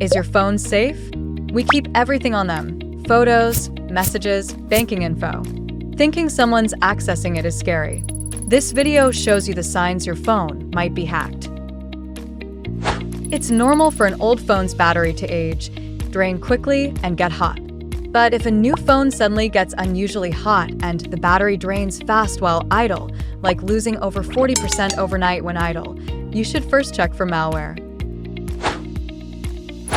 Is your phone safe? We keep everything on them: photos, messages, banking info. Thinking someone's accessing it is scary. This video shows you the signs your phone might be hacked. It's normal for an old phone's battery to age, drain quickly, and get hot. But if a new phone suddenly gets unusually hot and the battery drains fast while idle, like losing over 40% overnight when idle, you should first check for malware.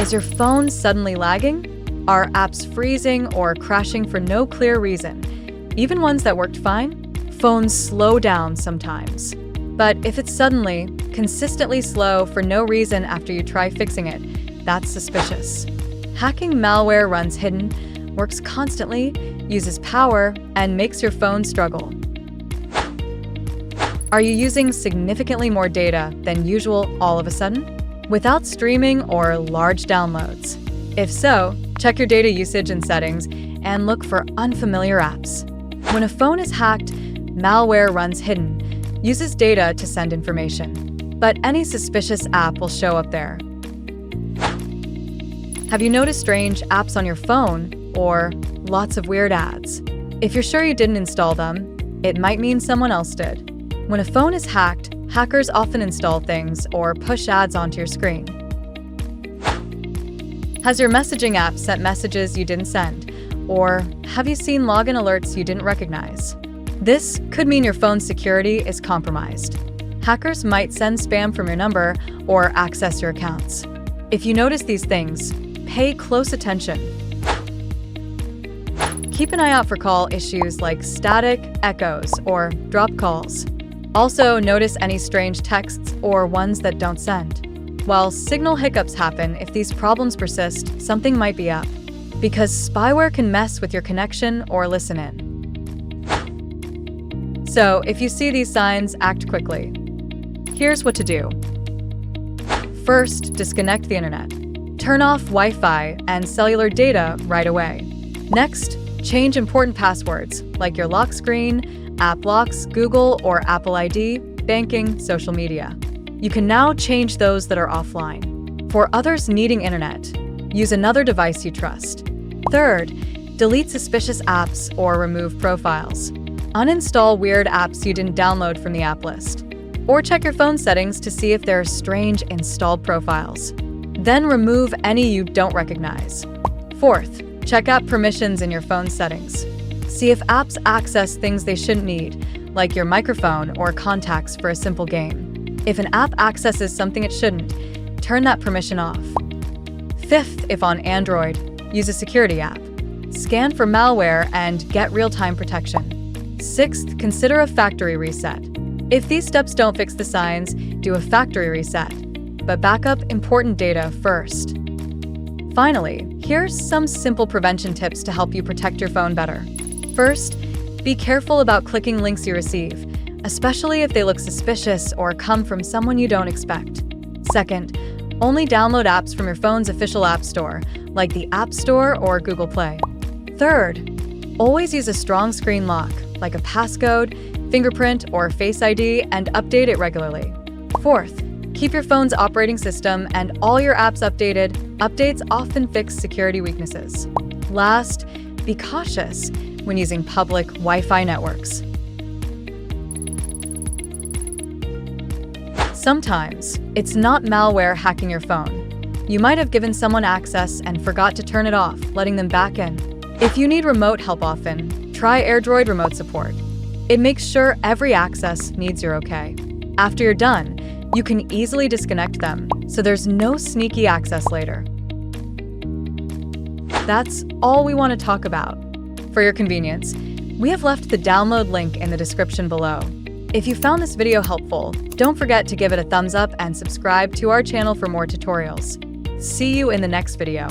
Is your phone suddenly lagging? Are apps freezing or crashing for no clear reason? Even ones that worked fine? Phones slow down sometimes. But if it's suddenly, consistently slow for no reason after you try fixing it, that's suspicious. Hacking malware runs hidden, works constantly, uses power, and makes your phone struggle. Are you using significantly more data than usual all of a sudden, without streaming or large downloads? If so, check your data usage and settings and look for unfamiliar apps. When a phone is hacked, malware runs hidden, uses data to send information, but any suspicious app will show up there. Have you noticed strange apps on your phone or lots of weird ads? If you're sure you didn't install them, it might mean someone else did. When a phone is hacked, hackers often install things or push ads onto your screen. Has your messaging app sent messages you didn't send? Or have you seen login alerts you didn't recognize? This could mean your phone's security is compromised. Hackers might send spam from your number or access your accounts. If you notice these things, pay close attention. Keep an eye out for call issues like static, echoes, or drop calls. Also, notice any strange texts or ones that don't send. While signal hiccups happen, if these problems persist, something might be up, because spyware can mess with your connection or listen in. So, if you see these signs, act quickly. Here's what to do. First, disconnect the internet. Turn off Wi-Fi and cellular data right away. Next, change important passwords like your lock screen, app locks, Google or Apple ID, banking, social media. You can now change those that are offline. For others needing internet, use another device you trust. Third, delete suspicious apps or remove profiles. Uninstall weird apps you didn't download from the app list. Or check your phone settings to see if there are strange installed profiles. Then remove any you don't recognize. Fourth, check app permissions in your phone settings. See if apps access things they shouldn't need, like your microphone or contacts for a simple game. If an app accesses something it shouldn't, turn that permission off. Fifth, if on Android, use a security app. Scan for malware and get real-time protection. Sixth, consider a factory reset. If these steps don't fix the signs, do a factory reset, but back up important data first. Finally, here's some simple prevention tips to help you protect your phone better. First, be careful about clicking links you receive, especially if they look suspicious or come from someone you don't expect. Second, only download apps from your phone's official app store, like the App Store or Google Play. Third, always use a strong screen lock, like a passcode, fingerprint, or Face ID, and update it regularly. Fourth, keep your phone's operating system and all your apps updated. Updates often fix security weaknesses. Last, be cautious when using public Wi-Fi networks. Sometimes, it's not malware hacking your phone. You might have given someone access and forgot to turn it off, letting them back in. If you need remote help often, try AirDroid Remote Support. It makes sure every access needs your okay. After you're done, you can easily disconnect them, so there's no sneaky access later. That's all we want to talk about. For your convenience, we have left the download link in the description below. If you found this video helpful, don't forget to give it a thumbs up and subscribe to our channel for more tutorials. See you in the next video.